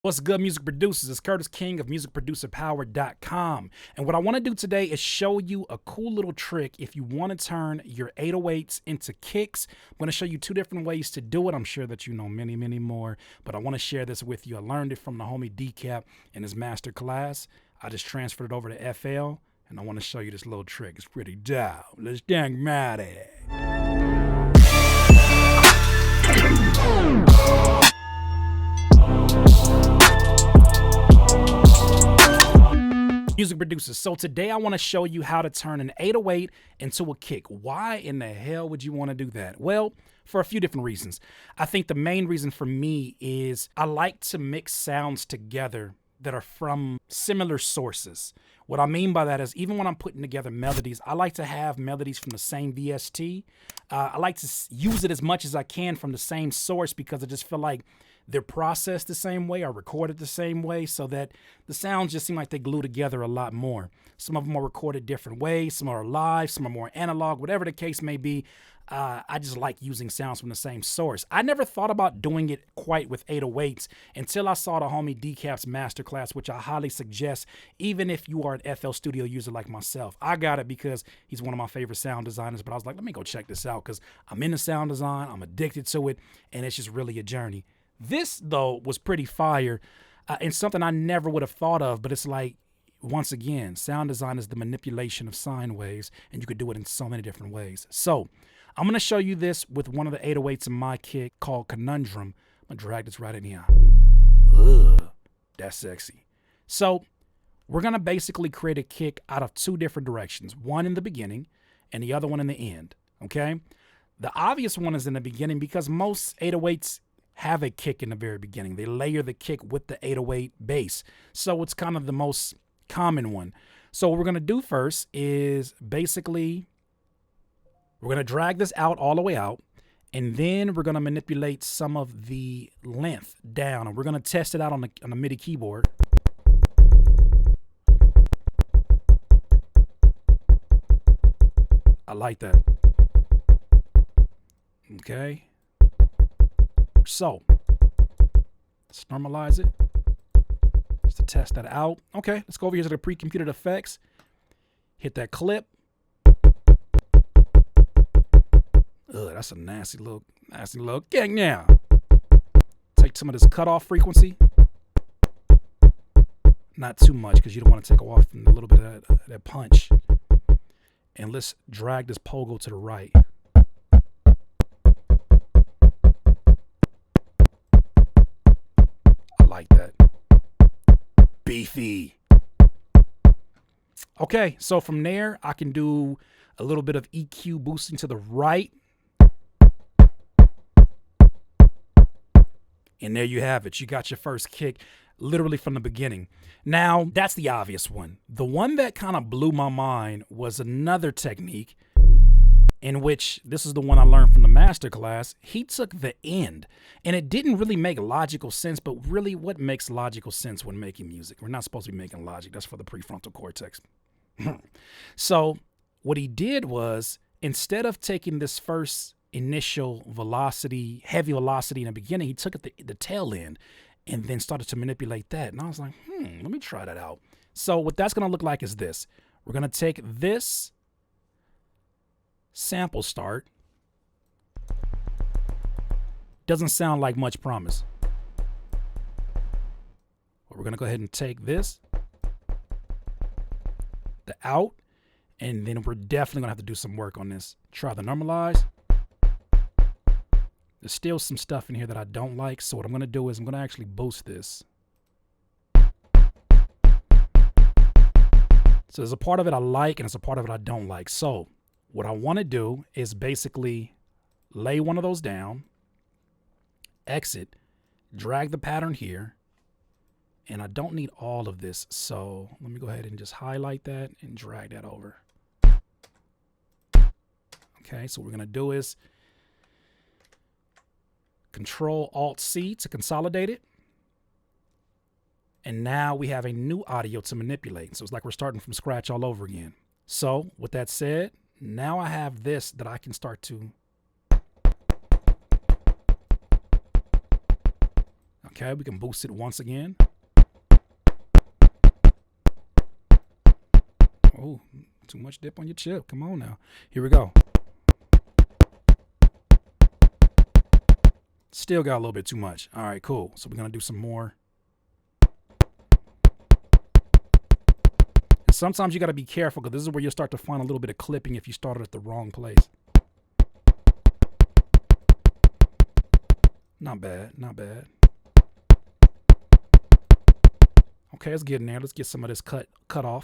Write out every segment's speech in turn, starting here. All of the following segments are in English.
What's good, music producers? It's Curtis King of musicproducerpower.com. And what I want to do today is show you a cool little trick if you want to turn your 808s into kicks. I'm going to show you two different ways to do it. I'm sure that you know many, many more, but I want to share this with you. I learned it from the homie Decap in his master class. I just transferred it over to FL, and I want to show you this little trick. It's pretty dope. Let's dang mad at it. Music producers. So today I want to show you how to turn an 808 into a kick. Why in the hell would you want to do that? Well, for a few different reasons. I think the main reason for me is I like to mix sounds together that are from similar sources. What I mean by that is even when I'm putting together melodies, I like to have melodies from the same VST. I like to use it as much as I can from the same source because I just feel like they're processed the same way or recorded the same way so that the sounds just seem like they glue together a lot more. Some of them are recorded different ways, some are live, some are more analog, whatever the case may be. I just like using sounds from the same source. I never thought about doing it quite with 808s until I saw the homie Decap's masterclass, which I highly suggest, even if you are an FL Studio user like myself. I got it because he's one of my favorite sound designers, but I was like, let me go check this out because I'm into sound design, I'm addicted to it, and it's just really a journey. This, though, was pretty fire and something I never would have thought of, but it's like, once again, sound design is the manipulation of sine waves, and you could do it in so many different ways. So I'm going to show you this with one of the 808s in my kit called Conundrum. I'm going to drag this right in here. Ugh, that's sexy. So we're going to basically create a kick out of two different directions, one in the beginning and the other one in the end, okay? The obvious one is in the beginning because most 808s have a kick in the very beginning. They layer the kick with the 808 bass. So it's kind of the most common one. So what we're going to do first is basically we're going to drag this out all the way out, and then we're going to manipulate some of the length down, and we're going to test it out on the MIDI keyboard. I like that. Okay. So let's normalize it just to test that out. Okay, let's go over here to the pre-computed effects. Hit that clip. Ugh, that's a nasty little gang now. Take some of this cutoff frequency. Not too much because you don't want to take off from a little bit of that punch. And let's drag this pogo to the right. Like that. Beefy. Okay, so from there, I can do a little bit of EQ boosting to the right. And there you have it. You got your first kick literally from the beginning. Now, that's the obvious one. The one that kind of blew my mind was another technique in which, this is the one I learned from the master class. He took the end, and it didn't really make logical sense, but really what makes logical sense when making music? We're not supposed to be making logic. That's for the prefrontal cortex. So what he did was, instead of taking this first initial velocity, heavy velocity in the beginning, he took it the tail end and then started to manipulate that. And I was like, let me try that out. So what that's going to look like is this. We're going to take this sample start. Doesn't sound like much promise. But we're going to go ahead and take this, the out, and then we're definitely going to have to do some work on this. Try the normalize. There's still some stuff in here that I don't like, so what I'm going to do is I'm going to actually boost this. So there's a part of it I like and there's a part of it I don't like. So what I want to do is basically lay one of those down, exit, drag the pattern here, and I don't need all of this. So let me go ahead and just highlight that and drag that over. Okay, so what we're going to do is Control-Alt-C to consolidate it. And now we have a new audio to manipulate. So it's like we're starting from scratch all over again. So with that said, now I have this that I can start to Okay, we can boost it once again. Oh, too much dip on your chip. Come on now. Here we go. Still got a little bit too much. All right, cool. So we're going to do some more. And sometimes you got to be careful because this is where you'll start to find a little bit of clipping if you started at the wrong place. Not bad, not bad. Okay, let's get in there. Let's get some of this cut off.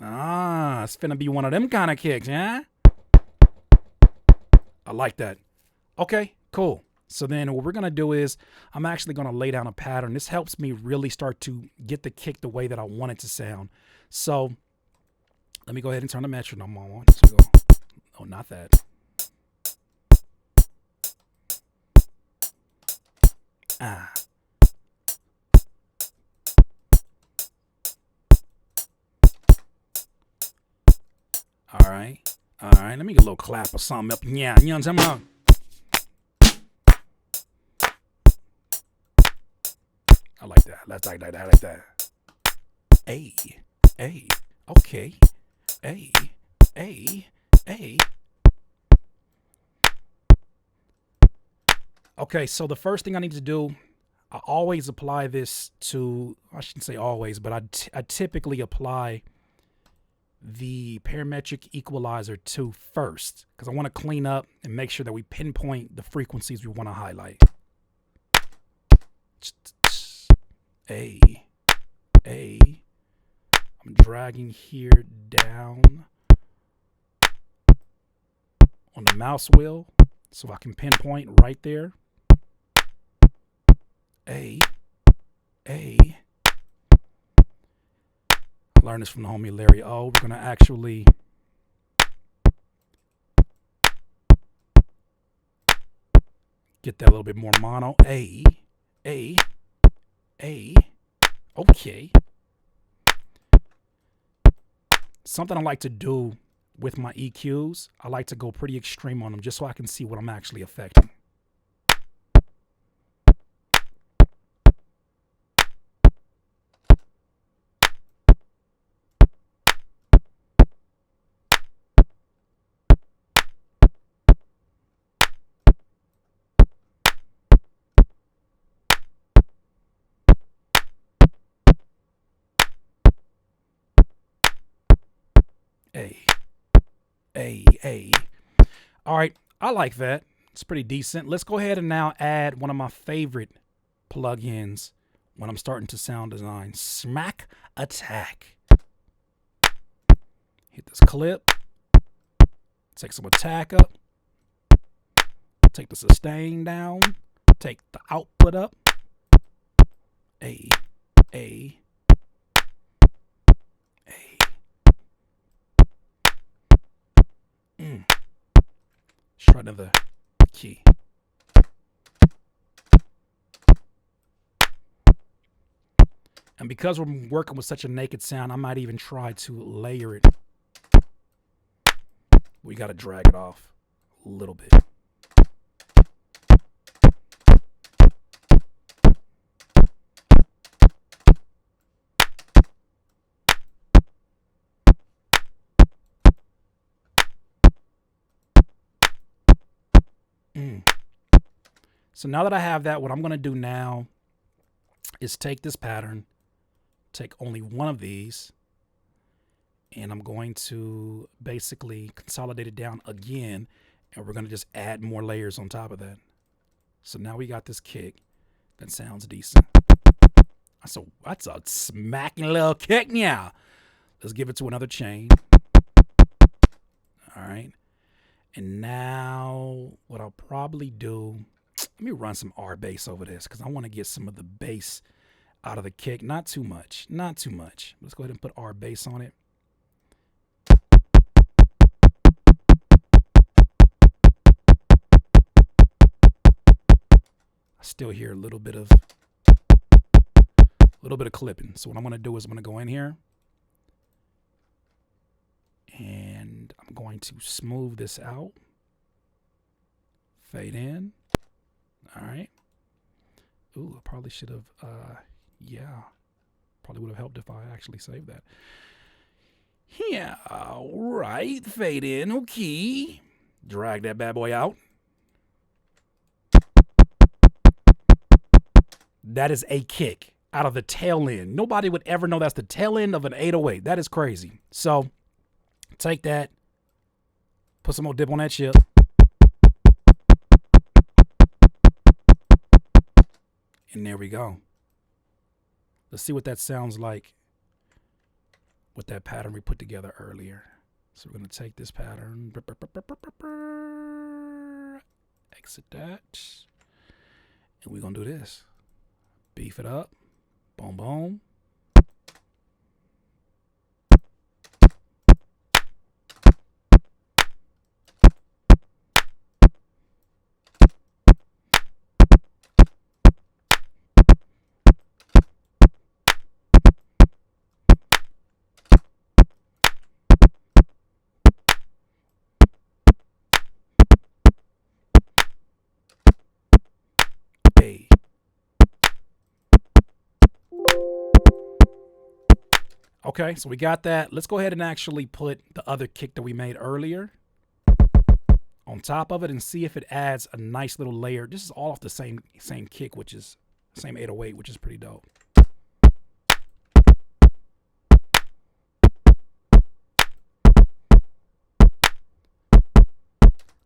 Ah, it's finna be one of them kind of kicks, yeah? I like that. Okay, cool. So then what we're going to do is I'm actually going to lay down a pattern. This helps me really start to get the kick the way that I want it to sound. So let me go ahead and turn the metronome on. So we go. Oh, not that. Ah. All right. All right. Let me get a little clap or something up. Yeah. You know what I'm talking about? I like that. Let's like that. I like that. Hey. Hey. Okay. Hey. Hey. Hey. Okay. So the first thing I need to do, I always apply this to, I shouldn't say always, but I typically apply the parametric equalizer to first because I want to clean up and make sure that we pinpoint the frequencies we want to highlight. A, I'm dragging here down on the mouse wheel so I can pinpoint right there. A. Learn this from the homie Larry O. We're going to actually get that a little bit more mono. A. Okay. Something I like to do with my EQs, I like to go pretty extreme on them just so I can see what I'm actually affecting. A. All right, I like that. It's pretty decent. Let's go ahead and now add one of my favorite plugins when I'm starting to sound design. Smack Attack. Hit this clip. Take some attack up. Take the sustain down. Take the output up. A. Let's try another key. And because we're working with such a naked sound, I might even try to layer it. We got to drag it off a little bit. So now that I have that, what I'm going to do now is take this pattern, take only one of these, and I'm going to basically consolidate it down again, and we're going to just add more layers on top of that. So now we got this kick that sounds decent. That's a smacking little kick now. Let's give it to another chain. All right. And now what I'll probably do, let me run some R bass over this because I want to get some of the bass out of the kick. Not too much. Let's go ahead and put R bass on it. I still hear a little bit of clipping. So what I'm going to do is I'm going to go in here and I'm going to smooth this out. Fade in. All right. Ooh, I probably should have, yeah. Probably would have helped if I actually saved that. Yeah, all right. Fade in, okay. Drag that bad boy out. That is a kick out of the tail end. Nobody would ever know that's the tail end of an 808. That is crazy. So take that, put some more dip on that chip. And there we go. Let's see what that sounds like with that pattern we put together earlier. So we're going to take this pattern, exit that, and we're going to do this. Beef it up. Boom, boom. Hey. Okay, so we got that. Let's go ahead and actually put the other kick that we made earlier on top of it and see if it adds a nice little layer. This is all off the same kick, which is same 808, which is pretty dope.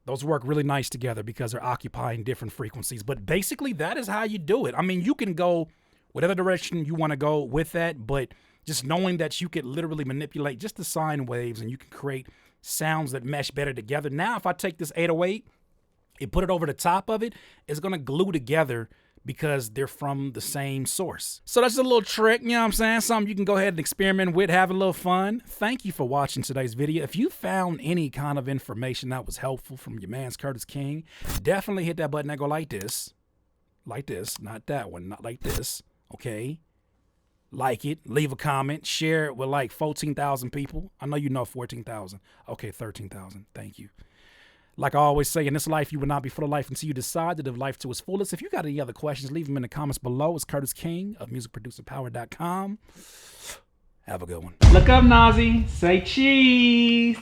Those work really nice together because they're occupying different frequencies. But basically, that is how you do it. I mean, you can go whatever direction you want to go with that, but just knowing that you could literally manipulate just the sine waves and you can create sounds that mesh better together. Now, if I take this 808 and put it over the top of it, it's going to glue together because they're from the same source. So that's a little trick, you know what I'm saying? Something you can go ahead and experiment with, have a little fun. Thank you for watching today's video. If you found any kind of information that was helpful from your man's Curtis King, definitely hit that button that go like this, not that one, not like this, okay? Like it, leave a comment, share it with like 14,000 people. I know you know 14,000. Okay, 13,000. Thank you. Like I always say, in this life, you will not be full of life until you decide to live life to its fullest. If you got any other questions, leave them in the comments below. It's Curtis King of musicproducerpower.com. Have a good one. Look up, Nazi. Say cheese.